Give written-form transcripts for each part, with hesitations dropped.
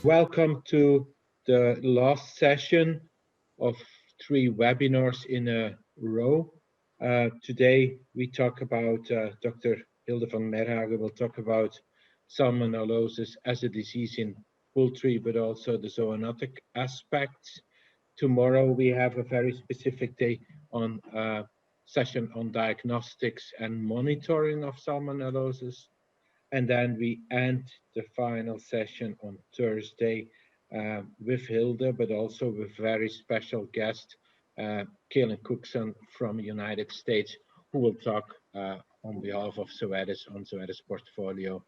Welcome to the last session of 3 webinars in a row. Today we talk about, Dr. Hilde van Merhagen will talk about salmonellosis as a disease in poultry, but also the zoonotic aspects. Tomorrow we have a very specific day on session on diagnostics and monitoring of salmonellosis. And then we end the final session on Thursday with Hilde, but also with very special guest, Kaelin Cookson from the United States, who will talk on behalf of Zoetis on Zoetis portfolio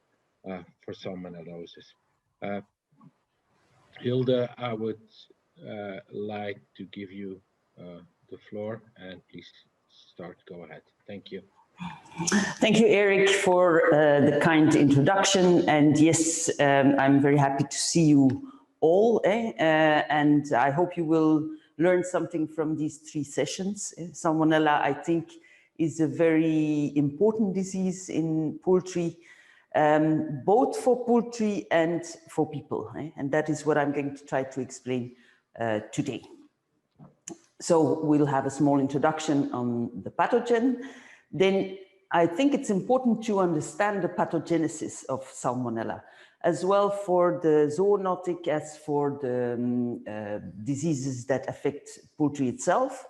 for salmonellosis. Hilde, I would like to give you the floor, and please start. Go ahead. Thank you. Thank you, Eric, for the kind introduction. And yes, I'm very happy to see you all. And I hope you will learn something from these 3 sessions. Salmonella, I think, is a very important disease in poultry, both for poultry and for people. And that is what I'm going to try to explain today. So we'll have a small introduction on the pathogen. Then I think it's important to understand the pathogenesis of Salmonella, as well for the zoonotic as for the diseases that affect poultry itself.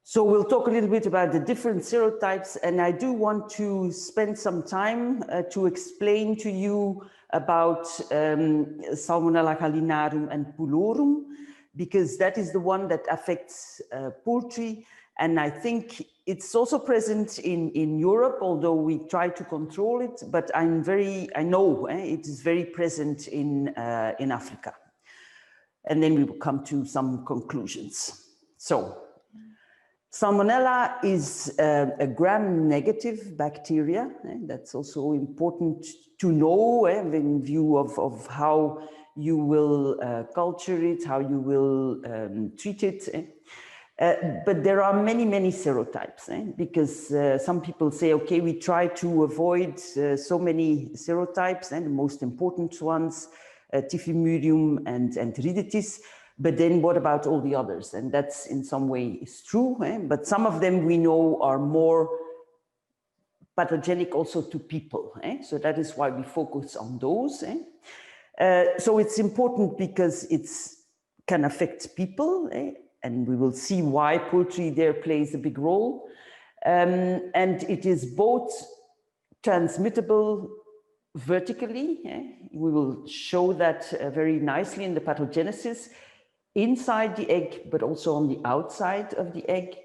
So we'll talk a little bit about the different serotypes, and I do want to spend some time to explain to you about Salmonella gallinarum and pullorum, because that is the one that affects poultry. And I think it's also present in Europe, although we try to control it, but I know it is very present in Africa. And then we will come to some conclusions. So, Salmonella is a gram-negative bacteria. That's also important to know in view of how you will culture it, how you will treat it. But there are many, many serotypes, because some people say, okay, we try to avoid so many serotypes, and the most important ones, Typhimurium and Enteriditis, but then what about all the others? And that's in some way is true, but some of them we know are more pathogenic also to people. So that is why we focus on those. So it's important because it can affect people, and we will see why poultry there plays a big role. And it is both transmittable vertically. We will show that very nicely in the pathogenesis inside the egg, but also on the outside of the egg.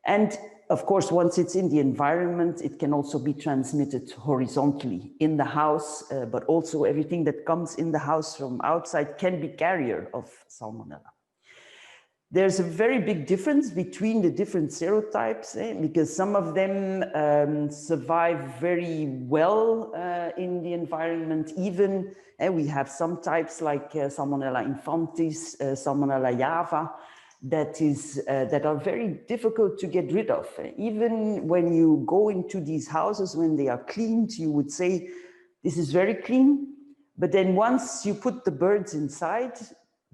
And of course, once it's in the environment, it can also be transmitted horizontally in the house, but also everything that comes in the house from outside can be carrier of Salmonella. There's a very big difference between the different serotypes, because some of them survive very well in the environment. Even we have some types like Salmonella infantis, Salmonella java, that are very difficult to get rid of. Even when you go into these houses, when they are cleaned, you would say, this is very clean. But then once you put the birds inside,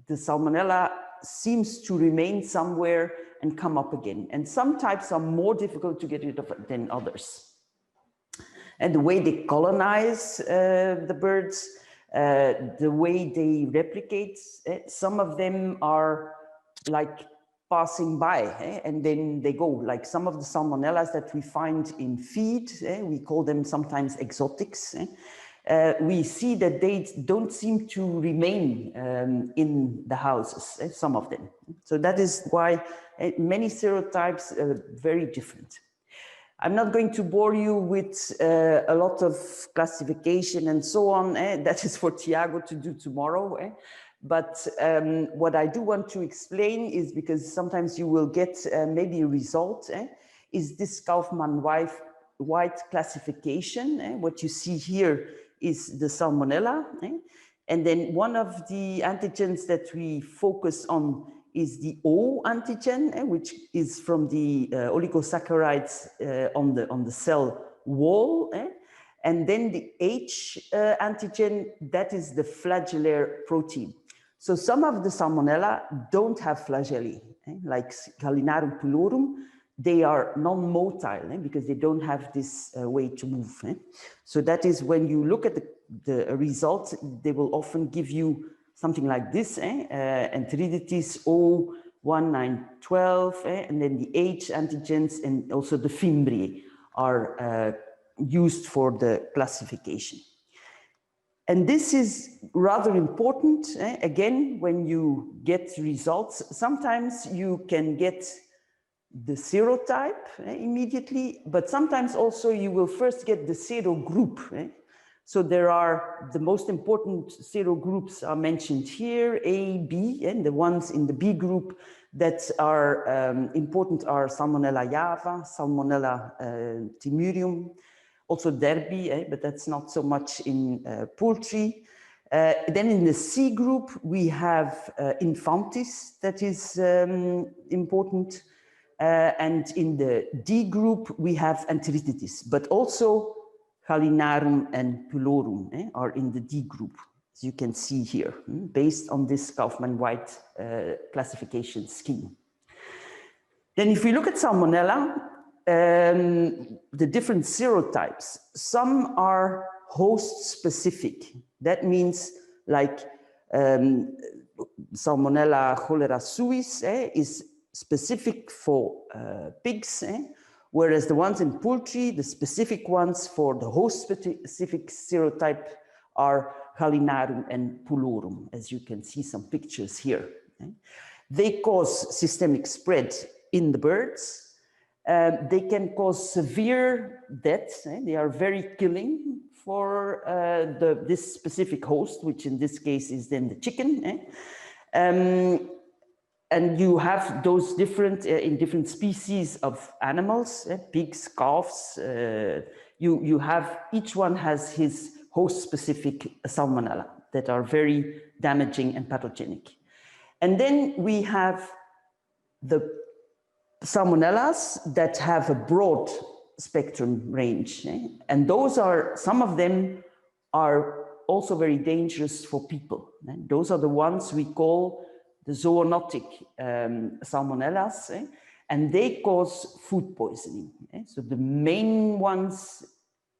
the Salmonella seems to remain somewhere and come up again. And some types are more difficult to get rid of than others. And the way they colonize the birds, the way they replicate, some of them are like passing by, and then they go. Like some of the Salmonellas that we find in feed, we call them sometimes exotics. We see that they don't seem to remain in the houses, some of them. So that is why many serotypes are very different. I'm not going to bore you with a lot of classification and so on. That is for Tiago to do tomorrow. But what I do want to explain is, because sometimes you will get maybe a result, is this Kaufman-White classification. What you see here is the Salmonella. And then one of the antigens that we focus on is the O antigen, which is from the oligosaccharides on the cell wall. And then the H antigen, that is the flagellaire protein. So some of the Salmonella don't have flagellae, like Gallinarum pulorum. They are non-motile because they don't have this way to move. So that is when you look at the results, they will often give you something like this, Enteriditis O1912, and then the H antigens and also the fimbriae are used for the classification. And this is rather important. Again, when you get results, sometimes you can get the serotype immediately, but sometimes also you will first get the serogroup. So there are the most important serogroups are mentioned here, A, B, and the ones in the B group that are important are Salmonella java, Salmonella timurium, also Derby, but that's not so much in poultry. Then in the C group, we have Infantis, that is important. And in the D group, we have Enteriditis, but also Gallinarum and Pulorum are in the D group, as you can see here, based on this Kaufman-White classification scheme. Then if we look at Salmonella, the different serotypes, some are host-specific. That means like Salmonella cholera suis is specific for pigs, whereas the ones in poultry, the specific ones for the host-specific serotype are Gallinarum and Pulorum, as you can see some pictures here. They cause systemic spread in the birds. They can cause severe deaths. They are very killing for this specific host, which in this case is then the chicken. And you have those different, in different species of animals, pigs, calves, you have, each one has his host-specific Salmonella that are very damaging and pathogenic. And then we have the Salmonellas that have a broad spectrum range. And those are, some of them are also very dangerous for people. Those are the ones we call the zoonotic Salmonellas, and they cause food poisoning. So the main ones,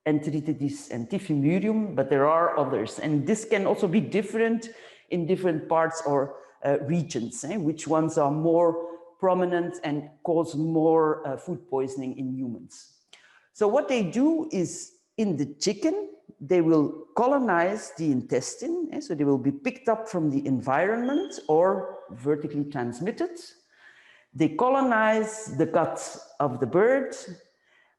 Enteriditis and Typhimurium, but there are others. And this can also be different in different parts or regions, which ones are more prominent and cause more food poisoning in humans. So what they do is, in the chicken, they will colonize the intestine, so they will be picked up from the environment or vertically transmitted. They colonize the gut of the bird,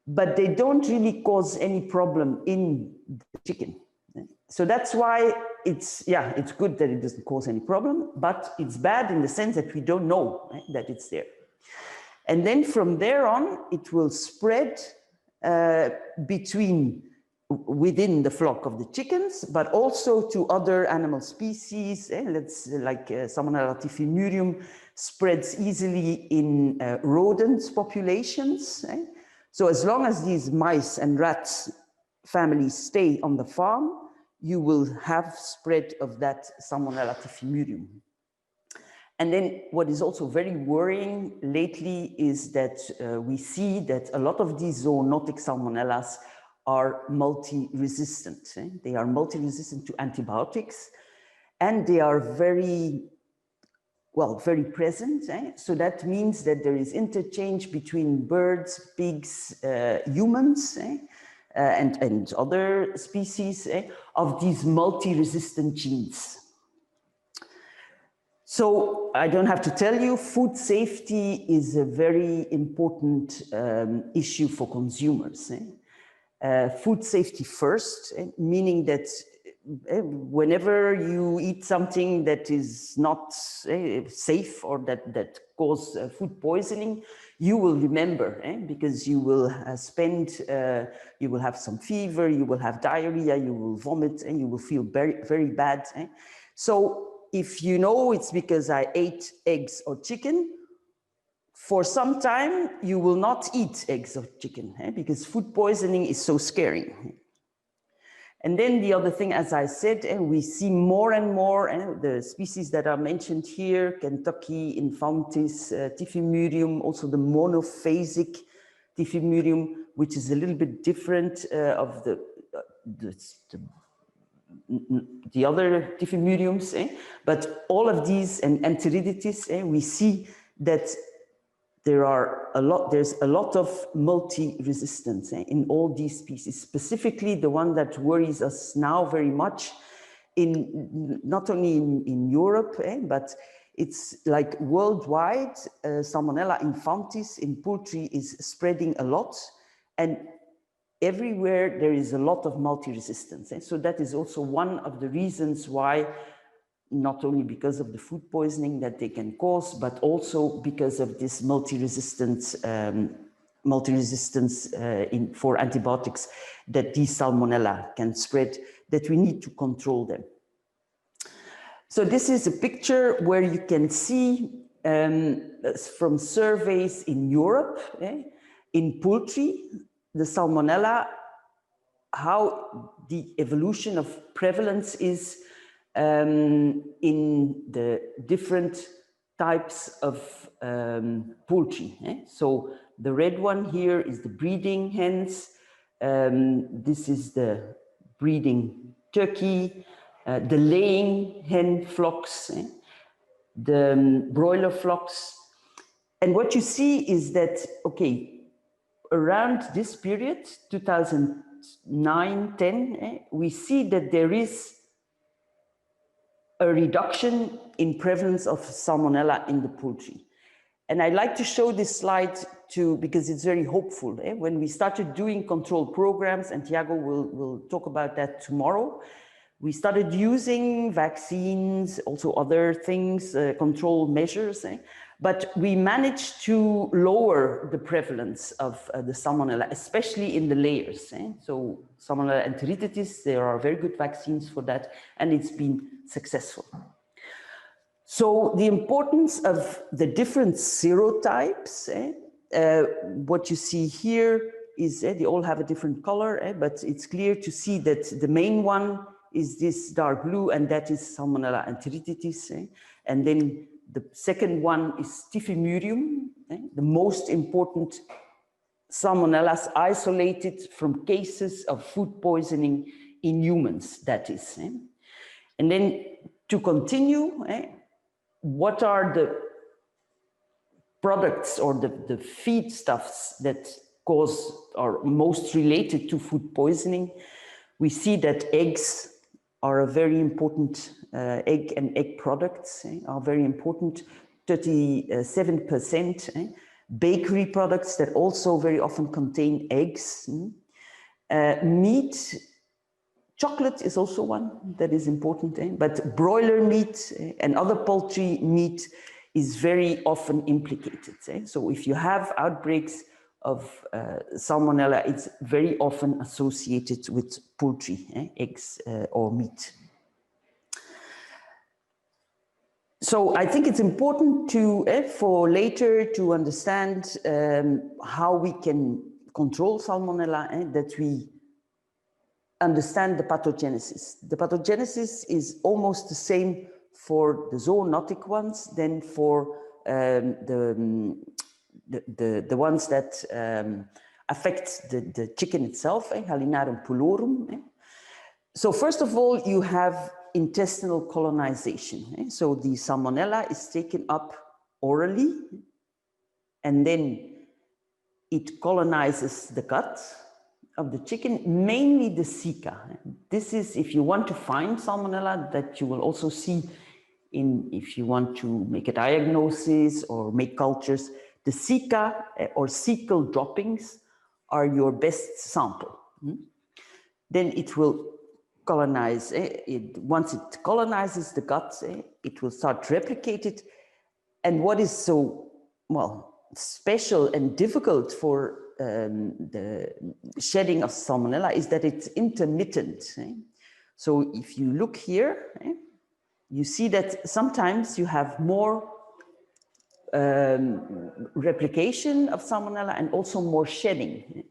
but they don't really cause any problem in the chicken. So that's why it's good that it doesn't cause any problem, but it's bad in the sense that we don't know that it's there. And then from there on, it will spread within the flock of the chickens, but also to other animal species. Like Salmonella typhimurium spreads easily in rodent populations. So as long as these mice and rats families stay on the farm, you will have spread of that Salmonella typhimurium. And then what is also very worrying lately is that we see that a lot of these zoonotic Salmonellas are multi-resistant. They are multi-resistant to antibiotics, and they are very present. So that means that there is interchange between birds, pigs, humans, and other species of these multi-resistant genes. So I don't have to tell you, food safety is a very important issue for consumers. Food safety first, meaning that whenever you eat something that is not safe or that cause food poisoning, you will remember, because you will you will have some fever, you will have diarrhea, you will vomit, and you will feel very, very bad. So if you know it's because I ate eggs or chicken, for some time, you will not eat eggs or chicken, because food poisoning is so scary. And then the other thing, as I said, we see more and more the species that are mentioned here, Kentucky infantis, Typhimurium, also the monophasic Typhimurium, which is a little bit different of the other Typhimuriums. But all of these, and Enteriditis, we see that there's a lot of multi-resistance in all these species, specifically the one that worries us now very much not only in Europe, but it's like worldwide. Salmonella infantis in poultry is spreading a lot, and everywhere there is a lot of multi-resistance. So that is also one of the reasons why, not only because of the food poisoning that they can cause, but also because of this multi-resistance for antibiotics that these Salmonella can spread, that we need to control them. So this is a picture where you can see from surveys in Europe, in poultry, the Salmonella, how the evolution of prevalence is in the different types of poultry. So the red one here is the breeding hens. This is the breeding turkey, the laying hen flocks, the broiler flocks. And what you see is that, okay, around this period, 2009-10, we see that there is a reduction in prevalence of Salmonella in the poultry. And I like to show this slide because it's very hopeful. When we started doing control programs, and Thiago will talk about that tomorrow, we started using vaccines, also other things, control measures, but we managed to lower the prevalence of the Salmonella, especially in the layers. So Salmonella enteritis, there are very good vaccines for that, and it's been successful. So the importance of the different serotypes, what you see here is they all have a different color, but it's clear to see that the main one is this dark blue, and that is Salmonella enteritis. And then the second one is Typhimurium, the most important Salmonellas isolated from cases of food poisoning in humans, that is. And then to continue, what are the products or the feedstuffs that are most related to food poisoning? We see that eggs are a very important, egg and egg products are very important, 37%. Bakery products that also very often contain eggs. Meat, chocolate is also one that is important, but broiler meat and other poultry meat is very often implicated. So if you have outbreaks of Salmonella, it's very often associated with poultry, eggs or meat. So I think it's important to, for later, to understand how we can control Salmonella, that we understand the pathogenesis. The pathogenesis is almost the same for the zoonotic ones than for the ones that affect the chicken itself, Halinarum pulorum. So first of all, you have intestinal colonization. So the Salmonella is taken up orally, and then it colonizes the gut of the chicken, mainly the ceca. This is, if you want to find Salmonella, that you will also see if you want to make a diagnosis or make cultures, the ceca or cecal droppings are your best sample. Then it will colonize. Once it colonizes the gut, it will start to replicate it. And what is so, special and difficult for the shedding of Salmonella is that it's intermittent. So if you look here, you see that sometimes you have more replication of Salmonella and also more shedding.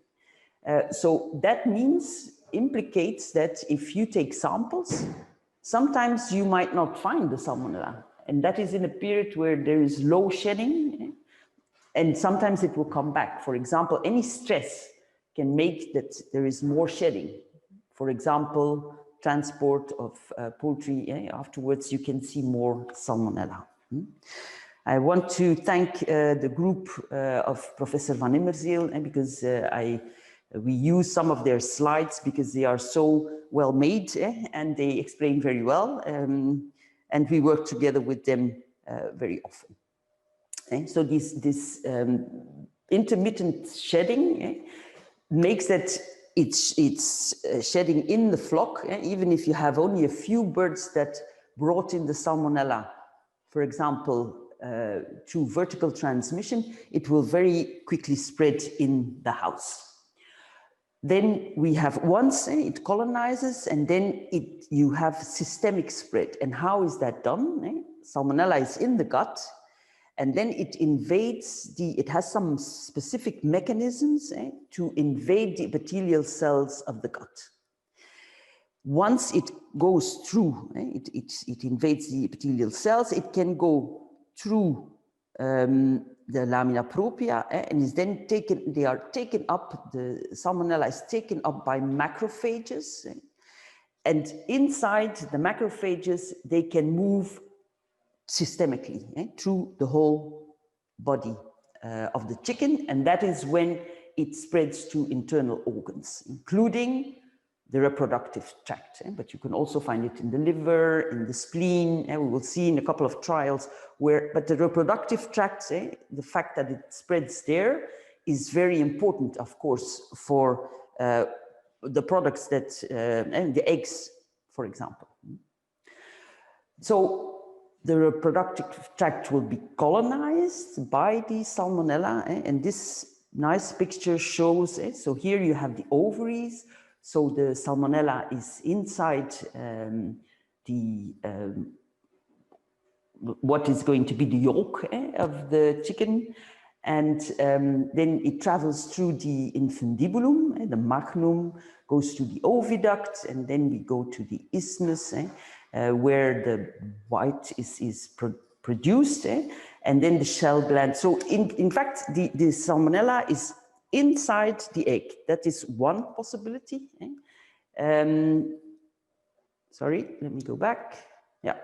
So that means implicates that if you take samples, sometimes you might not find the Salmonella. And that is in a period where there is low shedding, and sometimes it will come back. For example, any stress can make that there is more shedding. For example, transport of poultry, afterwards you can see more Salmonella. I want to thank the group of Professor Van Immerzeel, because we use some of their slides because they are so well made, and they explain very well, and we work together with them very often. So this intermittent shedding makes that it's shedding in the flock, even if you have only a few birds that brought in the Salmonella, for example, through vertical transmission, it will very quickly spread in the house. Then we have once it colonizes, and then you have systemic spread. And how is that done? Salmonella is in the gut, and then it invades it has some specific mechanisms to invade the epithelial cells of the gut. Once it goes through, it invades the epithelial cells, it can go through the lamina propria, and is then taken, the Salmonella is taken up by macrophages, and inside the macrophages, they can move systemically through the whole body of the chicken, and that is when it spreads to internal organs, including the reproductive tract, but you can also find it in the liver, in the spleen, and we will see in a couple of trials but the reproductive tract, the fact that it spreads there is very important, of course, for the products that, and the eggs, for example. So the reproductive tract will be colonized by the Salmonella, and this nice picture shows, so here you have the ovaries. So the Salmonella is inside what is going to be the yolk of the chicken, and then it travels through the infundibulum, the magnum, goes to the oviduct, and then we go to the isthmus, where the white is produced, and then the shell gland. So in fact, the Salmonella is inside the egg. That is one possibility. Sorry, let me go back. Yeah.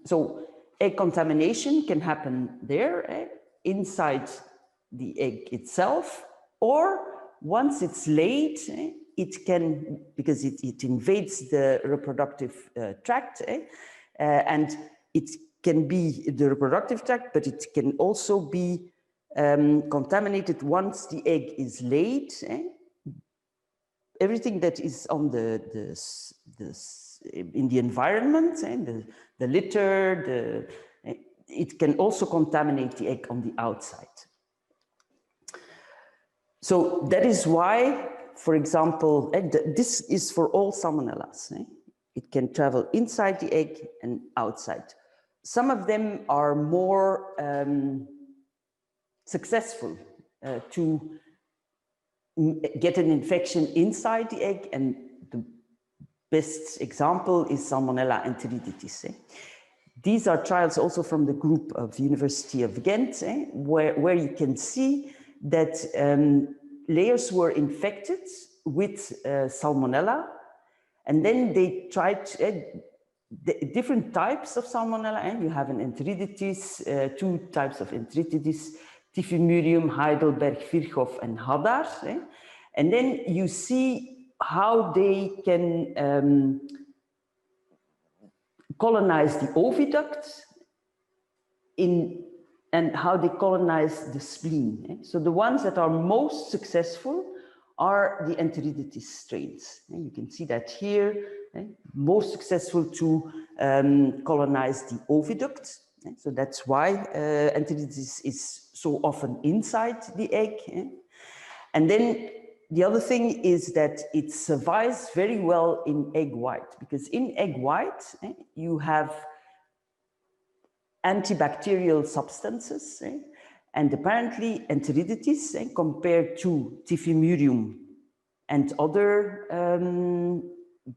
So egg contamination can happen there, inside the egg itself, or once it's laid, it can, because it invades the reproductive tract, and it can be the reproductive tract, but it can also be contaminated once the egg is laid. Everything that is on in the environment, the litter, it can also contaminate the egg on the outside. So that is why, for example, this is for all Salmonellas. It can travel inside the egg and outside. Some of them are more successful to get an infection inside the egg, and the best example is Salmonella enteriditis. These are trials also from the group of University of Ghent, where you can see that layers were infected with Salmonella, and then they tried different types of Salmonella, and you have an enteriditis, two types of enteriditis, Typhimurium, Heidelberg, Virchow, and Hadar. And then you see how they can colonize the oviduct and how they colonize the spleen. So the ones that are most successful are the enteriditis strains. You can see that here, most successful to colonize the oviduct. So that's why enteriditis is so often inside the egg. And then the other thing is that it survives very well in egg white, because in egg white, you have antibacterial substances, and apparently enteriditis, compared to Typhimurium and other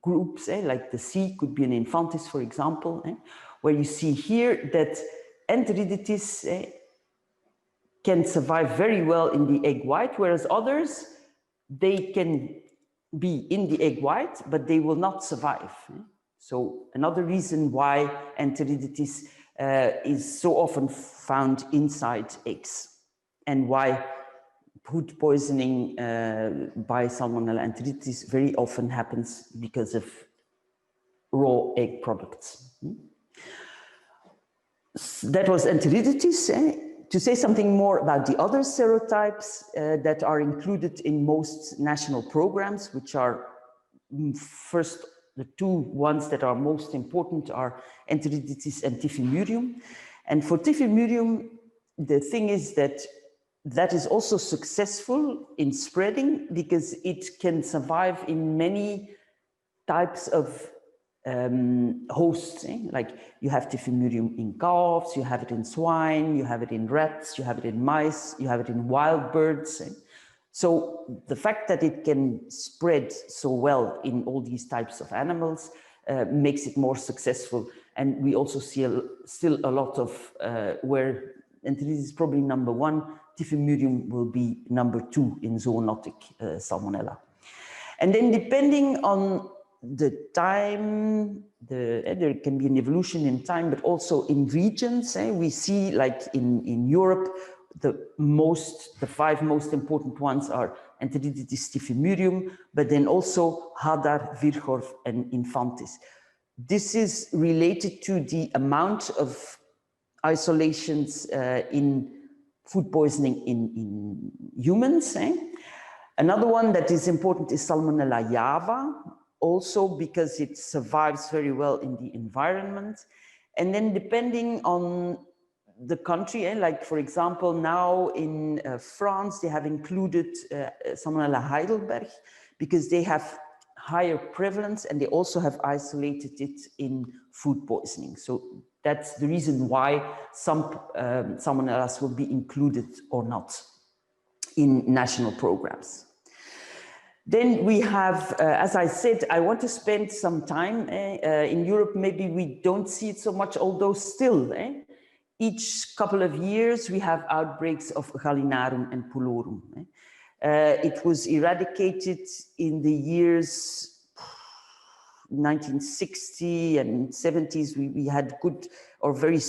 groups, like the C could be an infantis, for example, where you see here that enteriditis can survive very well in the egg white, whereas others, they can be in the egg white, but they will not survive. So another reason why enteriditis is so often found inside eggs, and why food poisoning by Salmonella enteriditis very often happens because of raw egg products. That was enteriditis. To say something more about the other serotypes that are included in most national programs, which are first, the two ones that are most important are enteriditis and typhimurium. And for typhimurium, the thing is that that is also successful in spreading because it can survive in many types of hosts. Like you have typhimurium in calves, you have it in swine, you have it in rats, you have it in mice, you have it in wild birds. So the fact that it can spread so well in all these types of animals makes it more successful. And we also see still a lot of where enteriditis is probably number one, typhimurium will be number two in zoonotic Salmonella. And then depending on the time, there can be an evolution in time, but also in regions. We see, like in Europe, the five most important ones are enteriditis typhimurium, but then also Hadar, Virchow, and Infantis. This is related to the amount of isolations in food poisoning in humans. Another one that is important is Salmonella java, also because it survives very well in the environment. And then depending on the country, like for example, now in France, they have included Salmonella Heidelberg because they have higher prevalence and they also have isolated it in food poisoning. So that's the reason why some Salmonellas will be included or not in national programs. Then we have, as I said, I want to spend some time in Europe. Maybe we don't see it so much, although still, each couple of years we have outbreaks of Gallinarum and Pulorum. It was eradicated in the years 1960 and 70s. We had good or very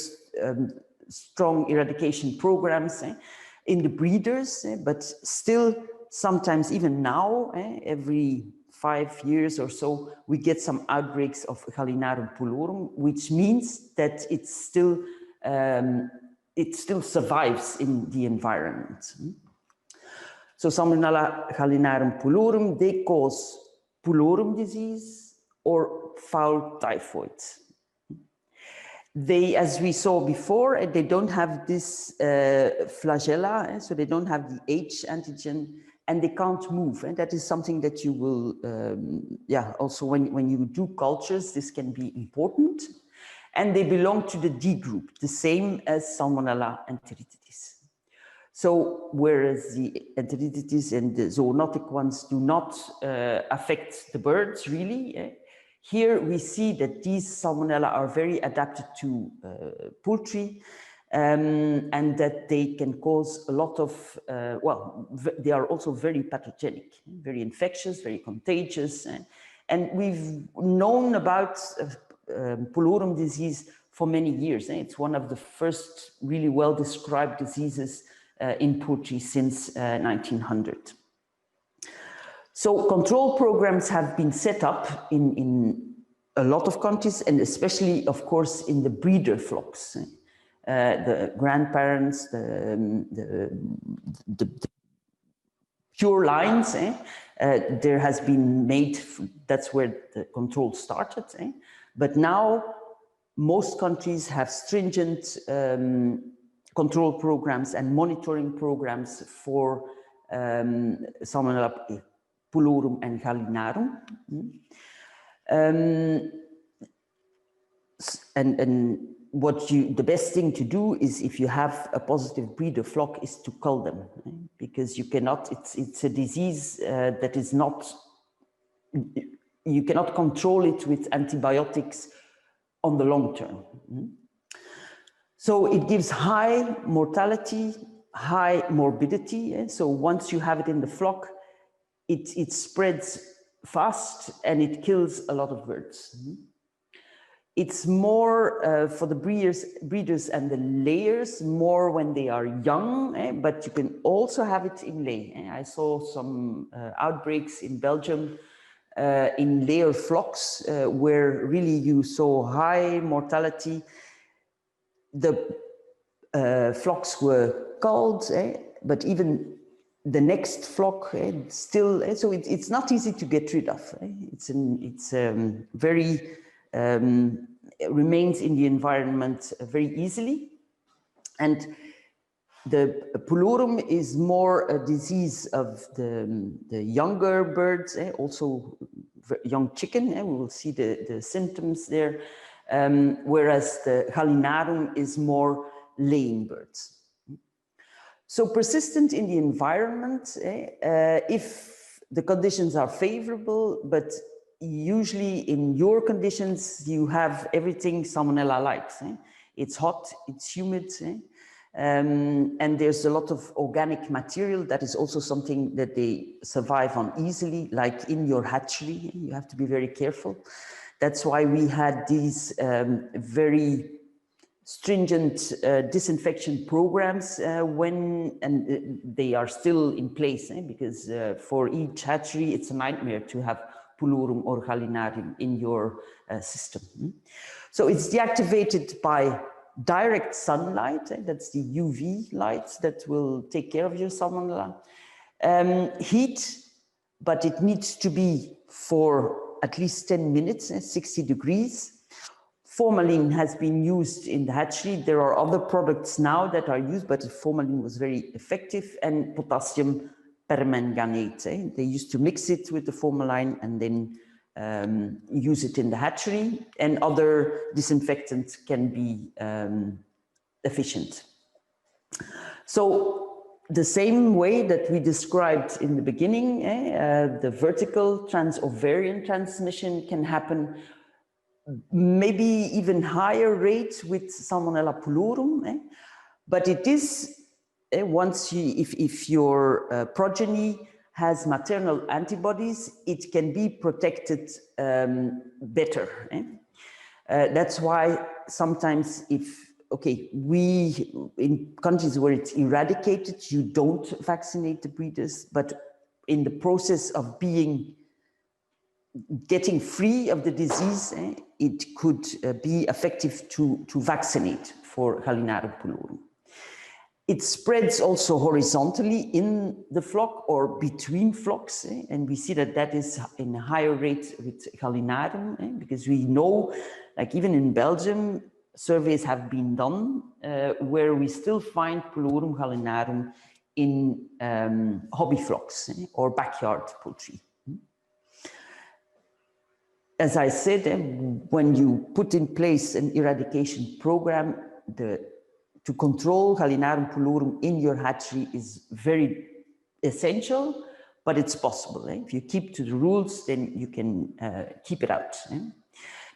strong eradication programs in the breeders, but still, sometimes even now, every 5 years or so, we get some outbreaks of Gallinarum pulorum, which means that it still survives in the environment. So Salmonella Gallinarum pulorum, they cause pulorum disease or fowl typhoid. They, as we saw before, they don't have this flagella, so they don't have the H antigen, and they can't move. And that is something that you will, also when you do cultures, this can be important. And they belong to the D group, the same as Salmonella enteriditis. So whereas the enteriditis and the zoonotic ones do not affect the birds really, here we see that these Salmonella are very adapted to poultry and that they can cause a lot of, they are also very pathogenic, very infectious, very contagious. And we've known about pulorum disease for many years. It's one of the first really well-described diseases in poultry since 1900. So control programs have been set up in a lot of countries, and especially, of course, in the breeder flocks. The grandparents, the pure lines, there has been made, that's where the control started. But now most countries have stringent control programs and monitoring programs for Salmonella pulorum and Gallinarum. And the best thing to do is, if you have a positive breeder flock, is to cull them, because you cannot, it's a disease that is not, you cannot control it with antibiotics on the long term. So it gives high mortality, high morbidity. So once you have it in the flock, it spreads fast and it kills a lot of birds. It's more for the breeders and the layers, more when they are young, but you can also have it in lay. I saw some outbreaks in Belgium in layer flocks where really you saw high mortality. The flocks were culled, but even the next flock still, so it's not easy to get rid of. It's very, it remains in the environment very easily. And the pullurum is more a disease of the younger birds, also young chicken. We will see the symptoms there. Whereas the gallinarum is more laying birds. So persistent in the environment, if the conditions are favorable, but usually in your conditions, you have everything Salmonella likes. It's hot, it's humid, and there's a lot of organic material. That is also something that they survive on easily, like in your hatchery. You have to be very careful. That's why we had these very stringent disinfection programs and they are still in place, because for each hatchery, it's a nightmare to have pullurum or gallinarum in your system. So it's deactivated by direct sunlight, that's the UV light that will take care of your salmonella. Heat, but it needs to be for at least 10 minutes, 60 degrees. Formalin has been used in the hatchery. There are other products now that are used, but formalin was very effective, and potassium permanganate. They used to mix it with the formalin and then use it in the hatchery, and other disinfectants can be efficient. So the same way that we described in the beginning, the vertical trans-ovarian transmission can happen, maybe even higher rate with Salmonella pullurum, but it is once you, if your progeny has maternal antibodies, it can be protected better. That's why sometimes we, in countries where it's eradicated, you don't vaccinate the breeders, but in the process of getting free of the disease, it could be effective to vaccinate for Gallinarum pullurum. It spreads also horizontally in the flock or between flocks, and we see that that is in a higher rate with Gallinarum, because we know, like even in Belgium, surveys have been done where we still find Pullurum gallinarum in hobby flocks or backyard poultry. As I said, when you put in place an eradication program, to control Gallinarum pullurum in your hatchery is very essential, but it's possible. If you keep to the rules, then you can keep it out.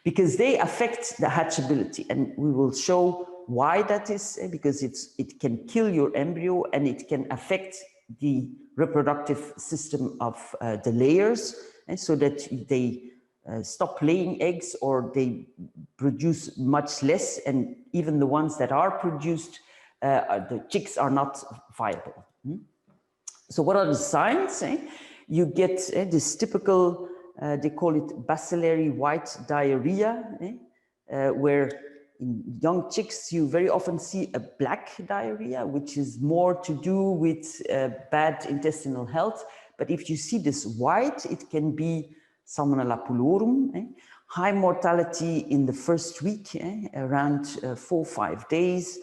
Because they affect the hatchability, and we will show why that is, because it can kill your embryo and it can affect the reproductive system of the layers, so that they stop laying eggs or they produce much less, and even the ones that are produced, the chicks are not viable. So what are the signs? You get this typical, they call it bacillary white diarrhea, where in young chicks you very often see a black diarrhea, which is more to do with bad intestinal health. But if you see this white, it can be Salmonella pullurum. High mortality in the first week, around 4 or 5 days.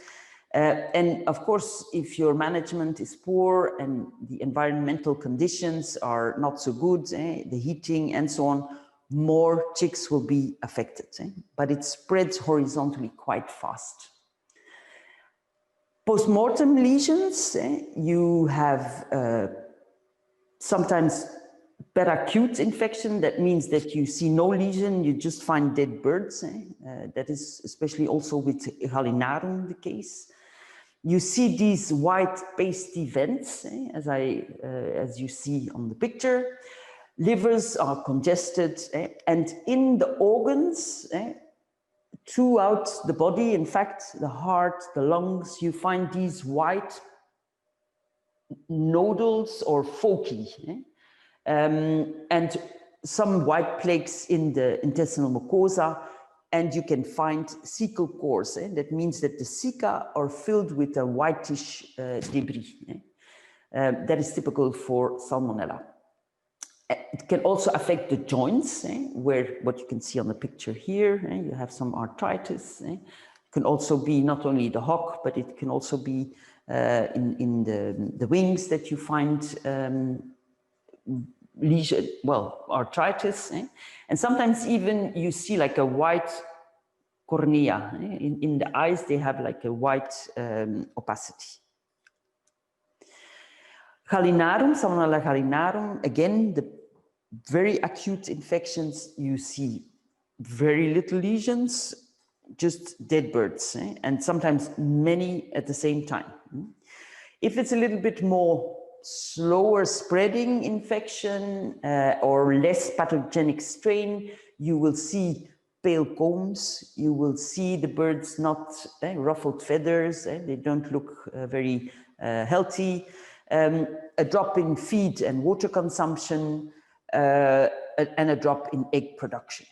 And of course, if your management is poor and the environmental conditions are not so good, the heating and so on, more chicks will be affected, but it spreads horizontally quite fast. Postmortem lesions, you have sometimes peracute infection. That means that you see no lesion, you just find dead birds. That is especially also with Gallinarum the case. You see these white pasty vents, as you see on the picture. Livers are congested, and in the organs, throughout the body, in fact, the heart, the lungs, you find these white nodules or foci, and some white plaques in the intestinal mucosa, and you can find cecal cores. That means that the ceca are filled with a whitish debris. That is typical for Salmonella. It can also affect the joints, where what you can see on the picture here, you have some arthritis. It can also be not only the hock, but it can also be in the wings that you find lesion, well, arthritis. And sometimes even you see like a white cornea. In the eyes, they have like a white opacity. Gallinarum, Salmonella gallinarum, again, the very acute infections, you see very little lesions, just dead birds, and sometimes many at the same time. If it's a little bit more slower spreading infection or less pathogenic strain, you will see pale combs, you will see the birds not ruffled feathers, they don't look very healthy, a drop in feed and water consumption, and a drop in egg production.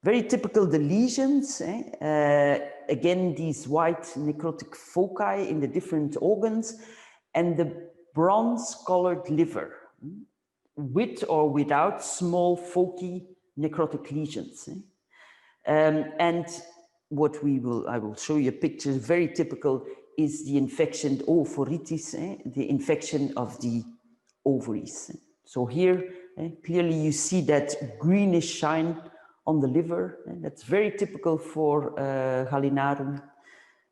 Very typical, the lesions, again, these white necrotic foci in the different organs, and the bronze-colored liver, with or without small foci necrotic lesions. And what I will show you a picture, very typical, is the infection, oophoritis, the infection of the ovaries. So here, clearly you see that greenish shine on the liver, and that's very typical for Gallinarum.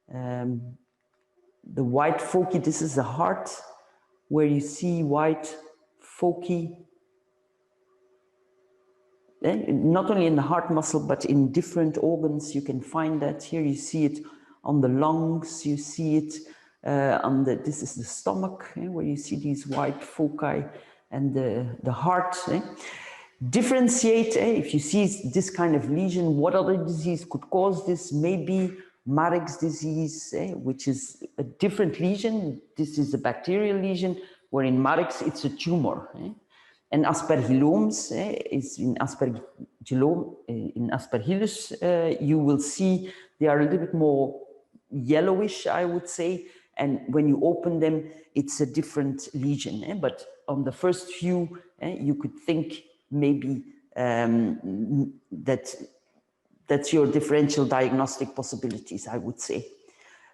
The white foci, this is the heart, where you see white foci, not only in the heart muscle, but in different organs. You can find that here. You see it on the lungs, you see it on this is the stomach, where you see these white foci, and the heart. Differentiate, if you see this kind of lesion, what other disease could cause this? Maybe Marek's disease, which is a different lesion. This is a bacterial lesion, where in Marek's it's a tumor. And aspergillomes is in aspergillus, you will see they are a little bit more yellowish, I would say. And when you open them, it's a different lesion. But on the first view, you could think maybe that's your differential diagnostic possibilities, I would say.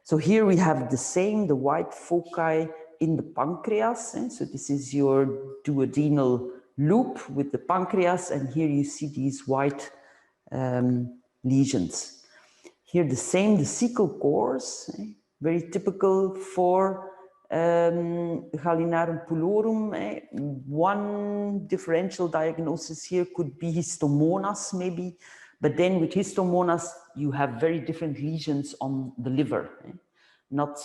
So here we have the same, the white foci in the pancreas. So this is your duodenal loop with the pancreas, and here you see these white lesions. Here the same, the cecal cores, very typical for Gallinarum pulorum. One differential diagnosis here could be histomonas maybe, but then with histomonas you have very different lesions on the liver, not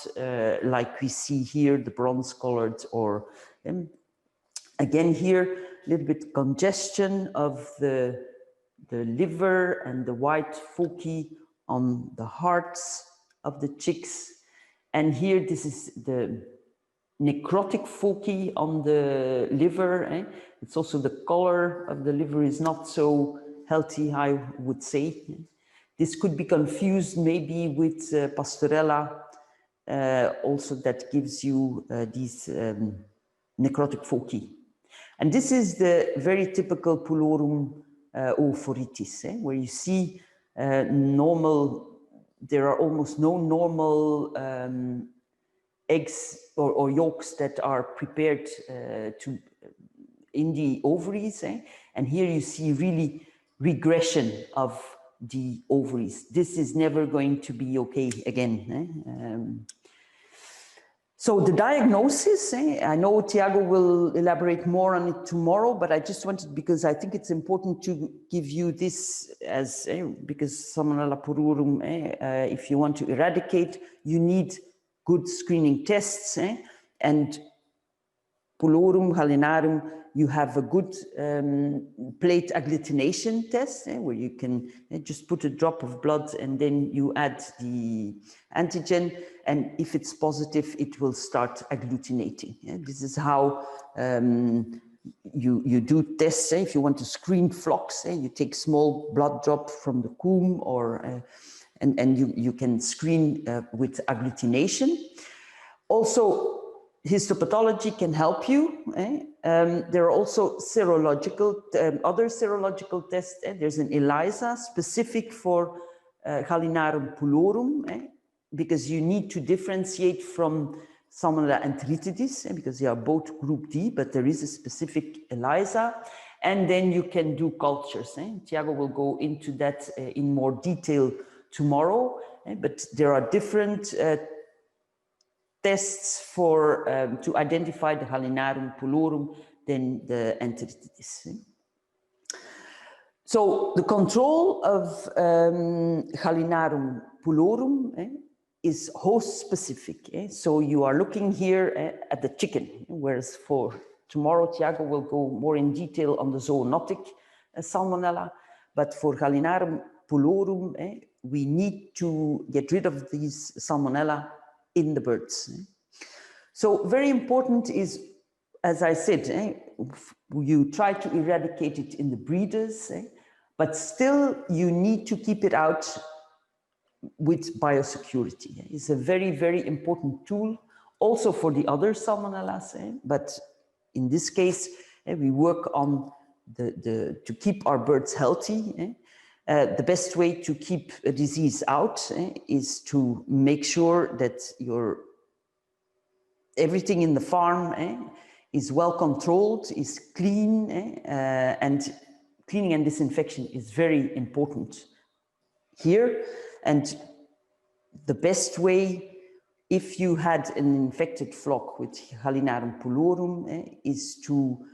like we see here, the bronze colored, or again here a little bit congestion of the liver and the white foci on the hearts of the chicks. And here this is the necrotic foci on the liver. It's also the color of the liver is not so healthy, I would say. This could be confused maybe with Pastorella, also that gives you these necrotic foci. And this is the very typical pulorum oophoritis, where you see there are almost no normal eggs or yolks that are prepared in the ovaries, and here you see really regression of the ovaries. This is never going to be okay again. So the diagnosis, I know Tiago will elaborate more on it tomorrow, but I just wanted, because I think it's important to give you this as, because Salmonella pururum, if you want to eradicate, you need good screening tests, and Pulorum, Halinarum, you have a good plate agglutination test, where you can just put a drop of blood and then you add the antigen, and if it's positive, it will start agglutinating. This is how you do tests. If you want to screen flocks, you take small blood drop from the comb, or and you can screen with agglutination. Also, histopathology can help you. There are also serological, other serological tests. There's an ELISA specific for Halinarum pulorum, because you need to differentiate from Salmonella enteritidis, because they are both group D, but there is a specific ELISA. And then you can do cultures. Tiago will go into that in more detail tomorrow, but there are different tests for to identify the Halinarum pulorum than the enteritidis. So the control of Halinarum pulorum is host specific. So you are looking here at the chicken, whereas for tomorrow Tiago will go more in detail on the zoonotic Salmonella, but for Halinarum pulorum, we need to get rid of these Salmonella in the birds. So very important is, as I said, you try to eradicate it in the breeders, but still you need to keep it out with biosecurity. It's a very, very important tool also for the other Salmonellas, but in this case, we work on to keep our birds healthy. The best way to keep a disease out is to make sure that everything in the farm is well controlled, is clean, and cleaning and disinfection is very important here. And the best way, if you had an infected flock with Halinarum pulorum, is to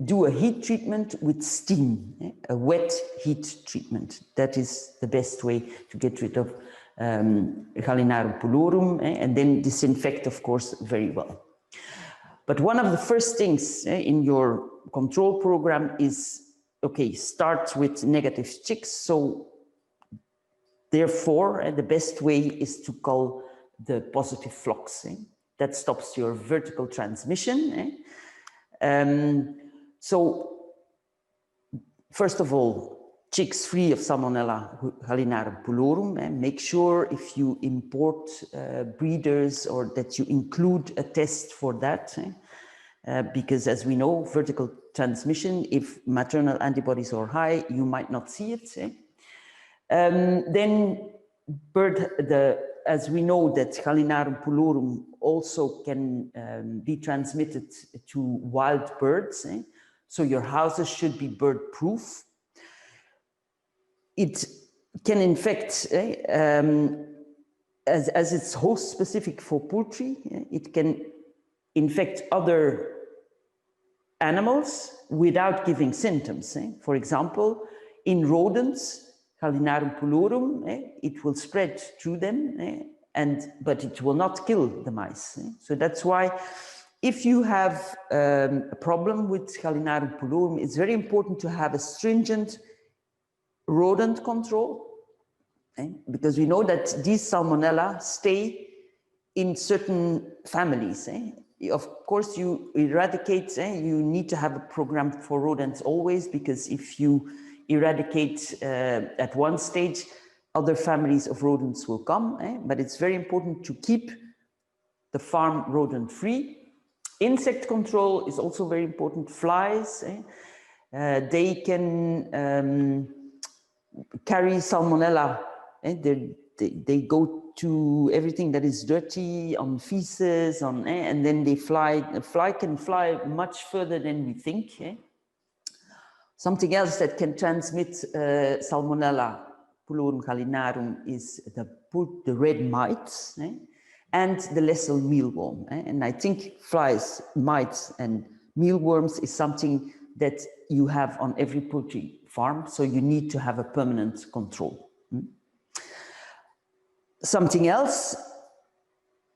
do a heat treatment with steam, a wet heat treatment. That is the best way to get rid of Halinarum pulorum, and then disinfect, of course, very well. But one of the first things in your control program is, okay, start with negative chicks. So therefore, the best way is to cull the positive flocks. That stops your vertical transmission. So first of all, chicks free of Salmonella Halinarum pulorum. Make sure if you import breeders or that you include a test for that, because as we know, vertical transmission, if maternal antibodies are high, you might not see it. Then as we know that Halinarum pulorum also can be transmitted to wild birds. So your houses should be bird proof. It can infect, as it's host specific for poultry, it can infect other animals without giving symptoms. For example, in rodents, Halinarum pulorum, it will spread through them, but it will not kill the mice. So that's why if you have a problem with Halinarum pulorum, it's very important to have a stringent rodent control, because we know that these Salmonella stay in certain families. Of course, you eradicate, you need to have a program for rodents always, because if you eradicate at one stage, other families of rodents will come, but it's very important to keep the farm rodent free. Insect control is also very important. Flies, they can carry Salmonella. There they go to everything that is dirty, on feces, and then they fly. A fly can fly much further than we think. Something else that can transmit Salmonella pulorum gallinarum is the red mites and the lesser mealworm. And I think flies, mites, and mealworms is something that you have on every poultry farm, so you need to have a permanent control. Something else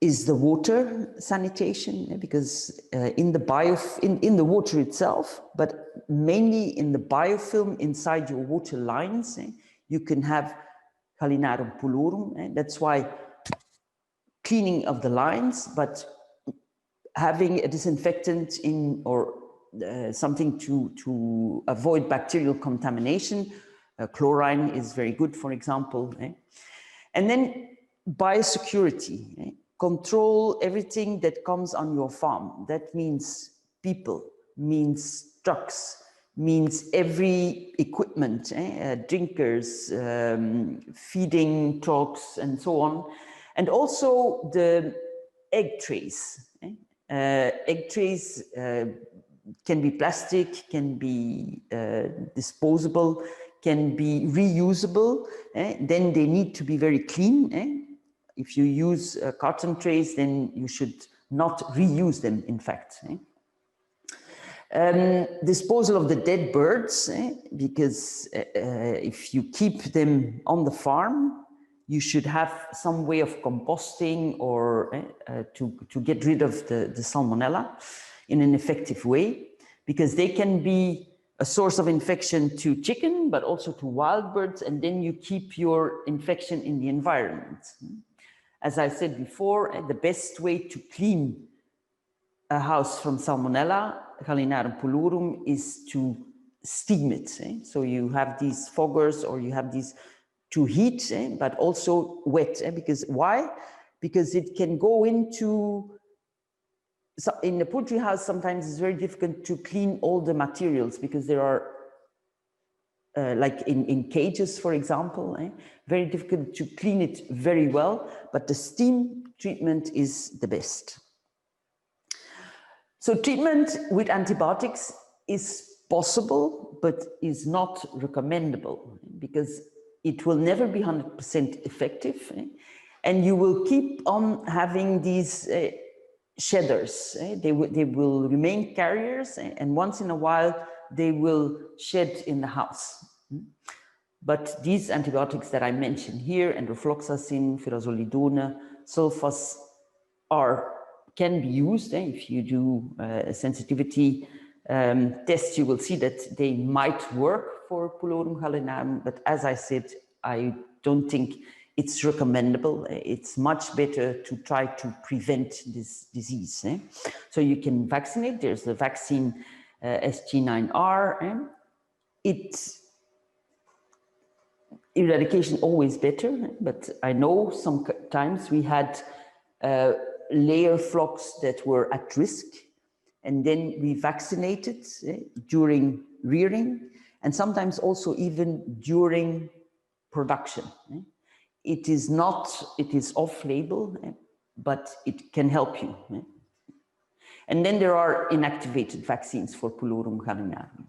is the water sanitation, because in the water itself, but mainly in the biofilm inside your water lines, you can have Gallinarum pulorum. That's why cleaning of the lines, but having a disinfectant in or something to avoid bacterial contamination. Chlorine is very good, for example. And then biosecurity. Control everything that comes on your farm. That means people, means trucks, means every equipment, drinkers, feeding trucks, and so on. And also the egg trays. Egg trays can be plastic, can be disposable, can be reusable. Then they need to be very clean. If you use carton trays, then you should not reuse them, in fact. Disposal of the dead birds, because if you keep them on the farm, you should have some way of composting or to get rid of the Salmonella in an effective way, because they can be a source of infection to chicken, but also to wild birds, and then you keep your infection in the environment. As I said before, the best way to clean a house from Salmonella, Gallinarum pulorum, is to steam it. So you have these foggers, or you have these to heat, but also wet. Because why? Because it can go into, so in a poultry house, sometimes it's very difficult to clean all the materials, because there are, like in cages, for example, very difficult to clean it very well, but the steam treatment is the best. So treatment with antibiotics is possible, but is not recommendable, because it will never be 100% effective, and you will keep on having these shedders. They will remain carriers, and once in a while they will shed in the house. But these antibiotics that I mentioned here, enrofloxacin, furazolidone, sulfas, can be used. If you do a sensitivity test, you will see that they might work for pulorum gallinarum, but as I said, I don't think it's recommendable. It's much better to try to prevent this disease. So you can vaccinate. There's the vaccine SG9R. Eradication always better, but I know sometimes we had layer flocks that were at risk, and then we vaccinated during rearing, and sometimes also even during production. It is off-label, but it can help you. And then there are inactivated vaccines for pulorum gallinarum.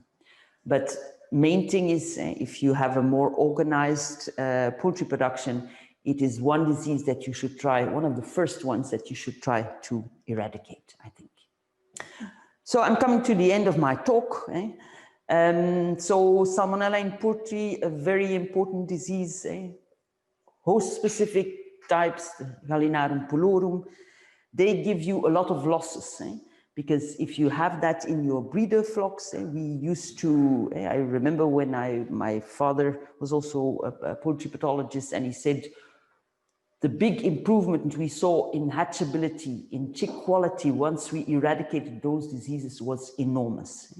But main thing is, if you have a more organized poultry production, it is one disease that you should try, one of the first ones that you should try to eradicate, I think. So I'm coming to the end of my talk. So Salmonella in poultry, a very important disease. Host-specific types, Gallinarum pulorum, they give you a lot of losses. Because if you have that in your breeder flocks, we used to, I remember when my father was also a poultry pathologist, and he said, the big improvement we saw in hatchability, in chick quality, once we eradicated those diseases was enormous.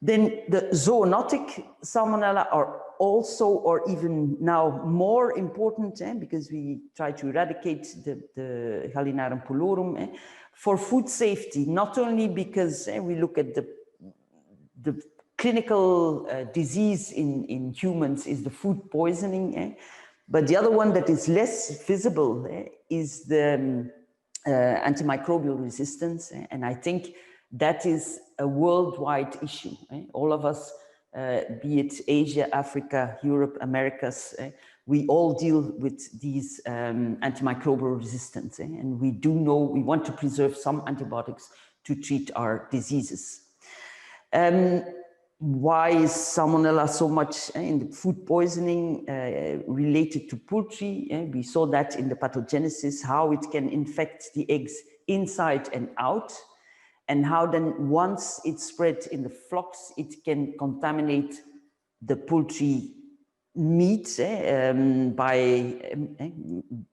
Then the zoonotic Salmonella are also, or even now more important, because we try to eradicate the Gallinarum pulorum for food safety, not only because we look at the clinical disease in humans is the food poisoning, But the other one that is less visible is the antimicrobial resistance. And I think that is a worldwide issue. All of us, be it Asia, Africa, Europe, Americas, we all deal with these antimicrobial resistance. And we do know we want to preserve some antibiotics to treat our diseases. Why is Salmonella so much in the food poisoning related to poultry? We saw that in the pathogenesis, how it can infect the eggs inside and out, and how then once it's spread in the flocks, it can contaminate the poultry meat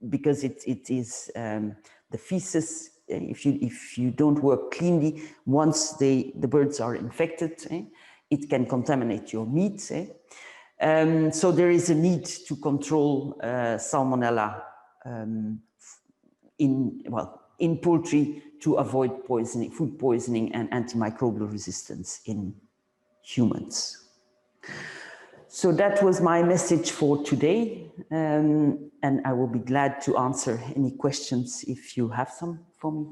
because it is the feces. If you don't work cleanly, once the birds are infected, it can contaminate your meat. So there is a need to control Salmonella in poultry to avoid poisoning, food poisoning and antimicrobial resistance in humans. So that was my message for today, and I will be glad to answer any questions if you have some for me.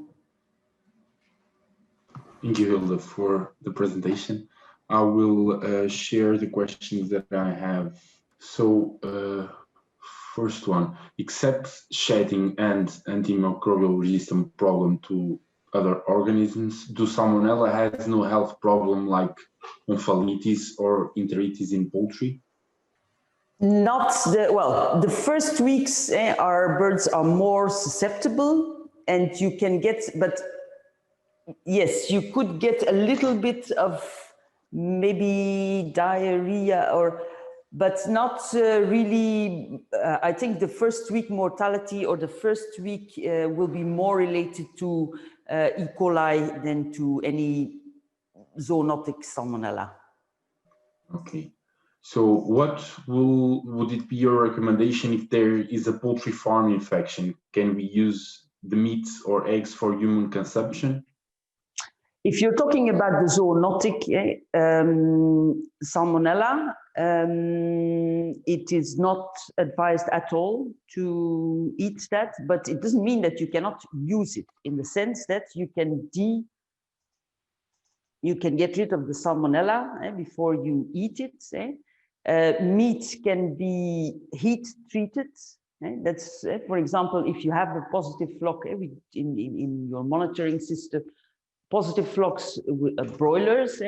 Thank you, Hilda, for the presentation. I will share the questions that I have. So, first one, except shedding and antimicrobial resistant problem to other organisms, do Salmonella has no health problem like omphalitis or enteritis in poultry? Not the first weeks, our birds are more susceptible, and you can get, but yes, you could get a little bit of maybe diarrhea but not really. I think the first week mortality or the first week will be more related to E. coli than to any zoonotic Salmonella. Okay. So what would it be your recommendation if there is a poultry farm infection? Can we use the meats or eggs for human consumption? If you're talking about the zoonotic Salmonella, it is not advised at all to eat that, but it doesn't mean that you cannot use it, in the sense that you can get rid of the Salmonella before you eat it. Meat can be heat treated. That's, for example, if you have a positive flock in your monitoring system, positive flocks, broilers,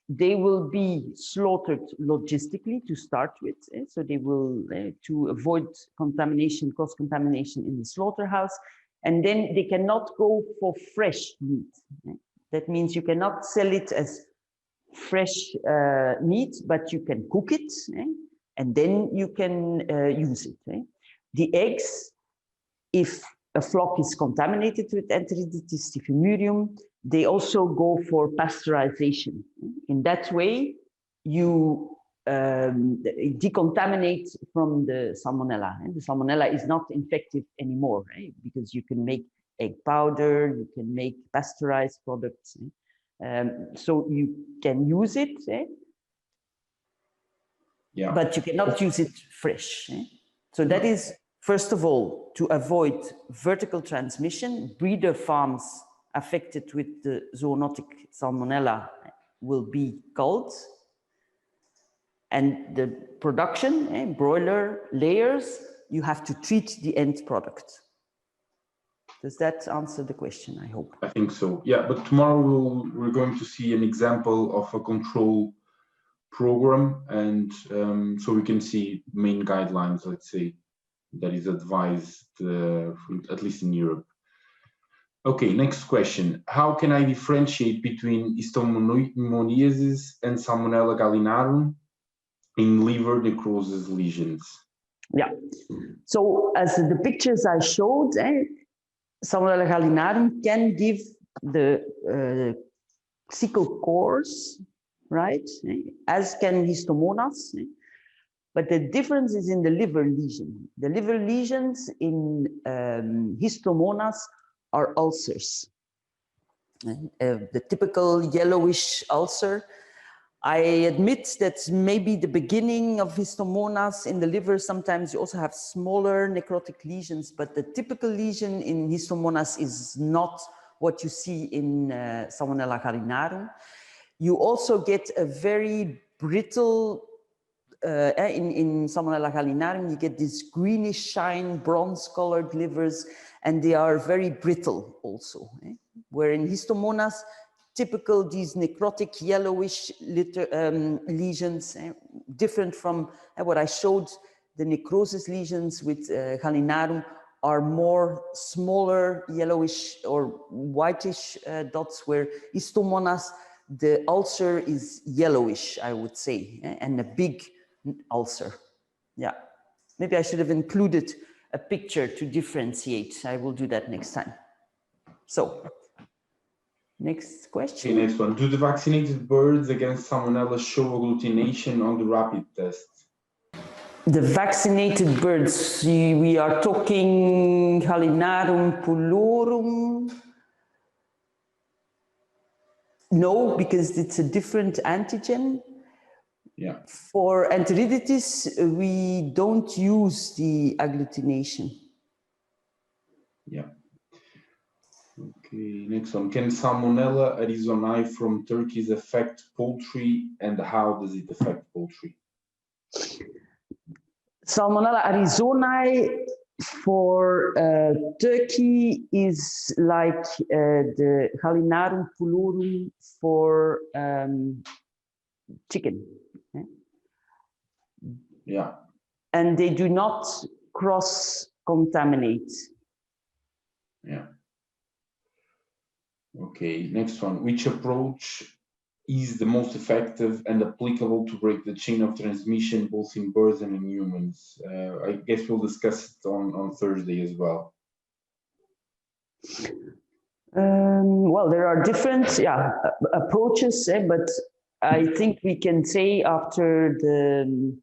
they will be slaughtered logistically to start with. So they will, to avoid contamination, cross-contamination in the slaughterhouse. And then they cannot go for fresh meat. That means you cannot sell it as fresh meat, but you can cook it, and then you can use it. The eggs, if a flock is contaminated with Enteritis diffimurium, they also go for pasteurization. In that way, you decontaminate from the Salmonella. The Salmonella is not infective anymore, because you can make egg powder, you can make pasteurized products. So you can use it, yeah, but you cannot use it fresh. So that is, first of all, to avoid vertical transmission. Breeder farms affected with the zoonotic Salmonella will be culled. And the production, broiler layers, you have to treat the end product. Does that answer the question, I hope? I think so, yeah. But tomorrow we're going to see an example of a control program, and so we can see main guidelines, let's say, that is advised, at least in Europe. Okay, next question. How can I differentiate between histomoniasis and Salmonella gallinarum in liver necrosis lesions? Yeah, so as the pictures I showed, Salmonella gallinarum can give the sickle cores, right? As can Histomonas. But the difference is in the liver lesion. The liver lesions in Histomonas are ulcers. The typical yellowish ulcer I admit that maybe the beginning of histomonas in the liver, sometimes you also have smaller necrotic lesions, but the typical lesion in histomonas is not what you see in Salmonella gallinarum. You also get a very brittle, in Salmonella gallinarum, you get this greenish shine, bronze-colored livers, and they are very brittle also. Where in histomonas, typical these necrotic yellowish lesions, different from what I showed, the necrosis lesions with gallinarum are more smaller yellowish or whitish dots, where histomonas, the ulcer is yellowish, I would say, and a big ulcer. Yeah, maybe I should have included a picture to differentiate. I will do that next time. So, next question. Okay, next one. Do the vaccinated birds against Salmonella show agglutination on the rapid test? The vaccinated birds, we are talking Gallinarum pulorum. No, because it's a different antigen. Yeah. For enteriditis, we don't use the agglutination. Yeah. Okay, next one. Can Salmonella arizonae from turkeys affect poultry, and how does it affect poultry? Salmonella arizonae for turkey is like the Gallinarum pulorum for chicken. Yeah. And they do not cross-contaminate. Yeah. Okay, next one. Which approach is the most effective and applicable to break the chain of transmission both in birds and in humans? I guess we'll discuss it on Thursday as well. Well, there are different approaches, but I think we can say after the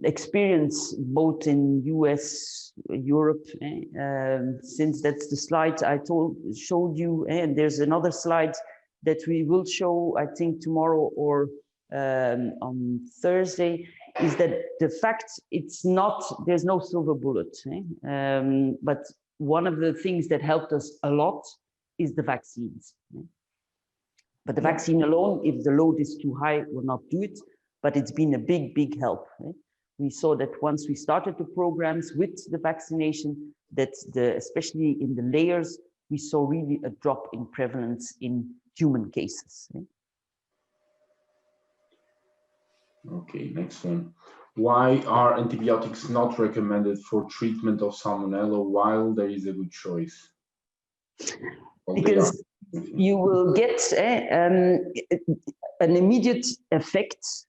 experience both in US, Europe, since that's the slide I showed you, and there's another slide that we will show, I think tomorrow or on Thursday, is that the fact there's no silver bullet, but one of the things that helped us a lot is the vaccines. But the vaccine alone, if the load is too high, will not do it. But it's been a big, big help. We saw that once we started the programs with the vaccination, that especially in the layers, we saw really a drop in prevalence in human cases. Okay, next one. Why are antibiotics not recommended for treatment of Salmonella while there is a good choice? Because you will get an immediate effect,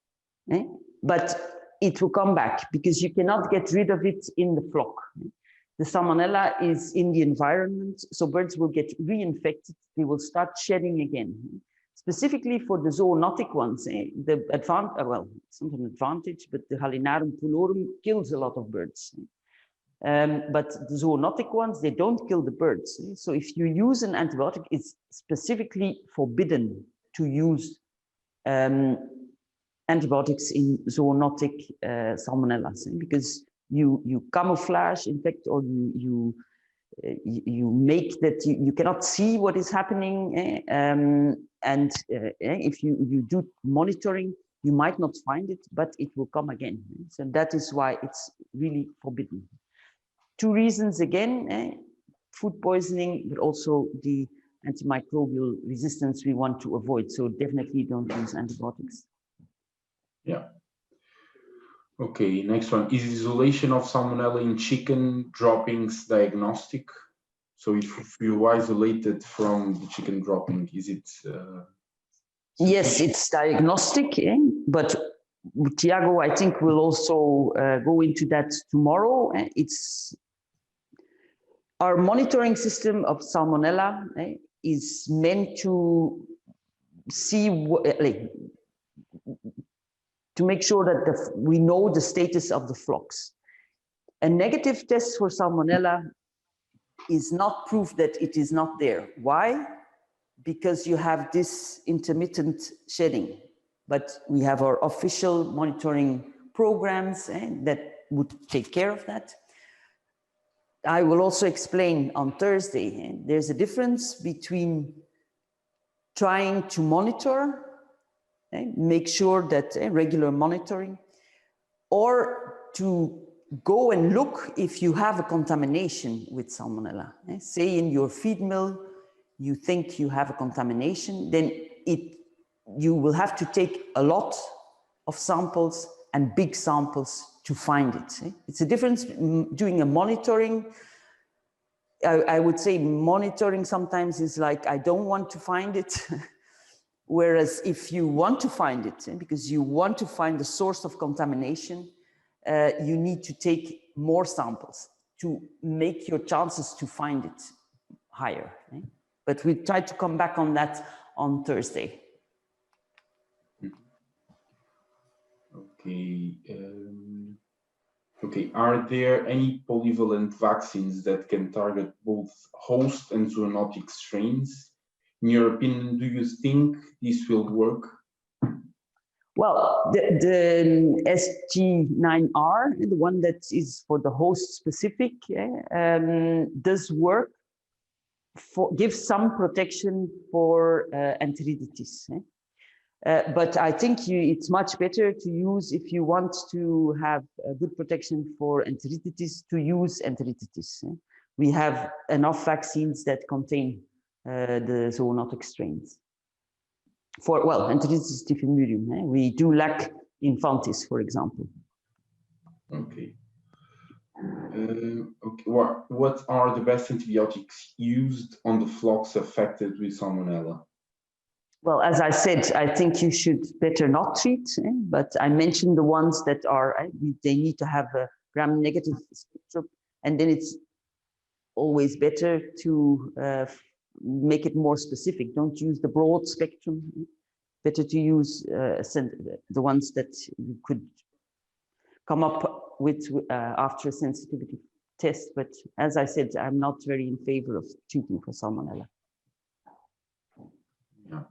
but it will come back because you cannot get rid of it in the flock. The Salmonella is in the environment, so birds will get reinfected. They will start shedding again. Specifically for the zoonotic ones, the advantage, well, it's not an advantage, but the Gallinarum pulorum kills a lot of birds. But the zoonotic ones, they don't kill the birds. So if you use an antibiotic, it's specifically forbidden to use antibiotics in zoonotic salmonellas, because you camouflage, in fact, or you make that you cannot see what is happening, and if you do monitoring, you might not find it, but it will come again. So that is why it's really forbidden. Two reasons again, food poisoning, but also the antimicrobial resistance we want to avoid. So definitely don't use antibiotics. Yeah. Okay, next one. Is isolation of Salmonella in chicken droppings diagnostic? So if you isolate it from the chicken dropping, is it? Yes, it's diagnostic, but Thiago, I think, will also go into that tomorrow. It's our monitoring system of Salmonella is meant to see to make sure that we know the status of the flocks. A negative test for Salmonella is not proof that it is not there. Why? because you have this intermittent shedding. But we have our official monitoring programs that would take care of that. I will also explain on Thursday, there's a difference between trying to monitor, make sure that regular monitoring, or to go and look if you have a contamination with Salmonella. Say in your feed mill, you think you have a contamination, then you will have to take a lot of samples and big samples to find it. It's a difference doing a monitoring. I would say monitoring sometimes is like, I don't want to find it. Whereas if you want to find it, because you want to find the source of contamination, you need to take more samples to make your chances to find it higher. But we try to come back on that on Thursday. Okay. Okay. Are there any polyvalent vaccines that can target both host and zoonotic strains? In your opinion, do you think this will work? Well, the SG9R, the one that is for the host specific, does work, gives some protection for enteriditis. But I think it's much better to use, if you want to have a good protection for enteriditis, to use enteriditis. We have enough vaccines that contain the zoonotic strains. For, well, enteriditis diffimurium, we do lack infantis, for example. Okay. Okay. What are the best antibiotics used on the flocks affected with Salmonella? Well, as I said, I think you should better not treat, but I mentioned the ones that are, they need to have a gram-negative spectrum, and then it's always better to make it more specific. Don't use the broad spectrum. Better to use the ones that you could come up with after a sensitivity test. But as I said, I'm not very in favor of treating for Salmonella. Yeah.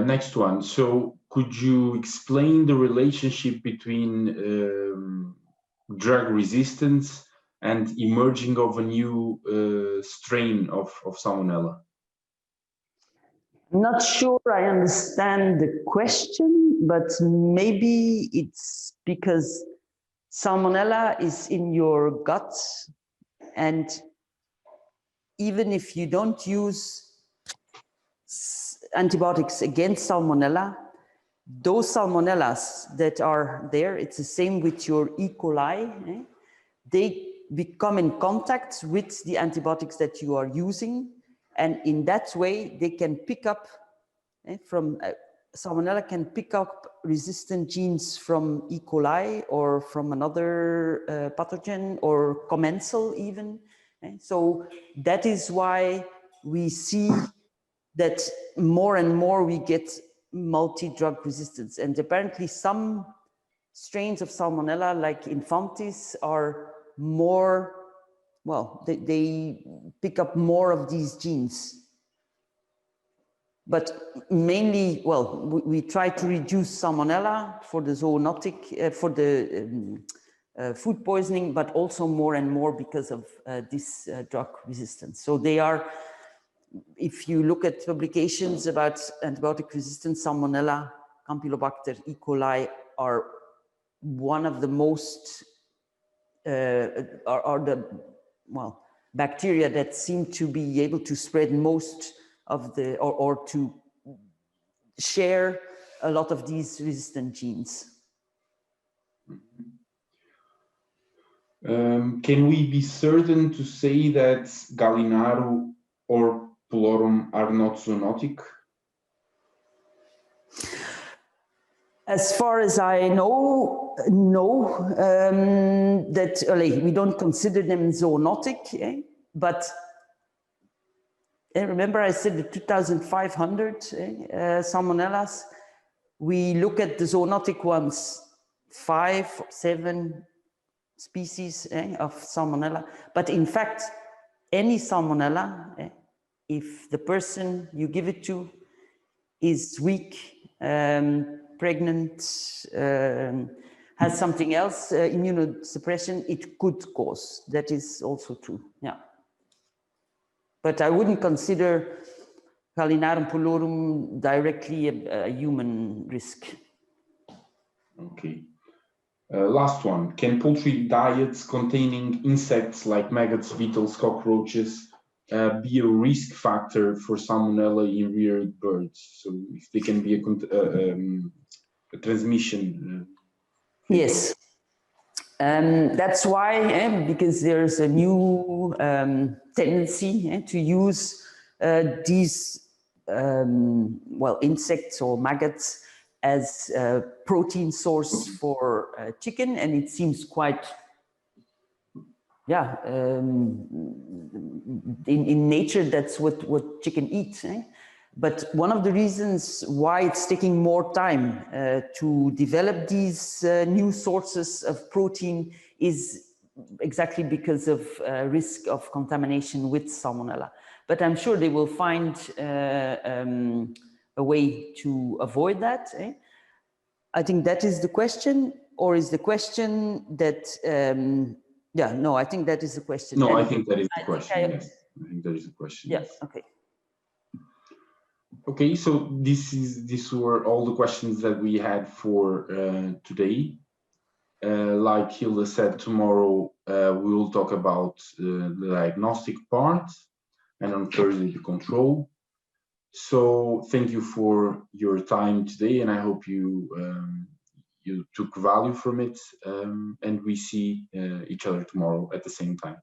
Next one. So could you explain the relationship between drug resistance and emerging of a new strain of Salmonella? I'm not sure I understand the question, but maybe it's because Salmonella is in your gut, and even if you don't use antibiotics against Salmonella, those Salmonellas that are there, it's the same with your E. coli, they become in contact with the antibiotics that you are using, and in that way they can pick up Salmonella can pick up resistant genes from E. coli or from another pathogen or commensal even. So that is why we see that more and more we get multi-drug resistance. And apparently some strains of Salmonella, like infantis, are more, well, they pick up more of these genes. But mainly, well, we try to reduce Salmonella for the zoonotic, for the food poisoning, but also more and more because of this drug resistance. So they are, if you look at publications about antibiotic resistance, Salmonella, Campylobacter, E. coli are one of the most, are the, well, bacteria that seem to be able to spread most of the, or to share a lot of these resistant genes. Can we be certain to say that Gallinaru or Pulorum are not zoonotic? As far as I know, no, that we don't consider them zoonotic, but remember I said the 2,500 Salmonellas. We look at the zoonotic ones, 5, 7 species of Salmonella, but in fact, any Salmonella if the person you give it to is weak, pregnant, has something else, immunosuppression, it could cause. That is also true, yeah. But I wouldn't consider Gallinarum pulorum directly a human risk. Okay. Last one. Can poultry diets containing insects like maggots, beetles, cockroaches be a risk factor for Salmonella in reared birds? So if they can be a transmission. Yes. That's why, because there's a new tendency to use these, insects or maggots as a protein source for chicken, and it seems quite, in nature, that's what chicken eats. But one of the reasons why it's taking more time to develop these new sources of protein is exactly because of risk of contamination with Salmonella. But I'm sure they will find a way to avoid that. I think that is the question, or is the question that, I think that is the question. No, I think that is the question, yes. I think that is the question, yeah, yes. okay. Okay, so these were all the questions that we had for today. Like Hilda said, tomorrow we will talk about the diagnostic part, and on Thursday the control. So thank you for your time today, and I hope you you took value from it. And we see each other tomorrow at the same time.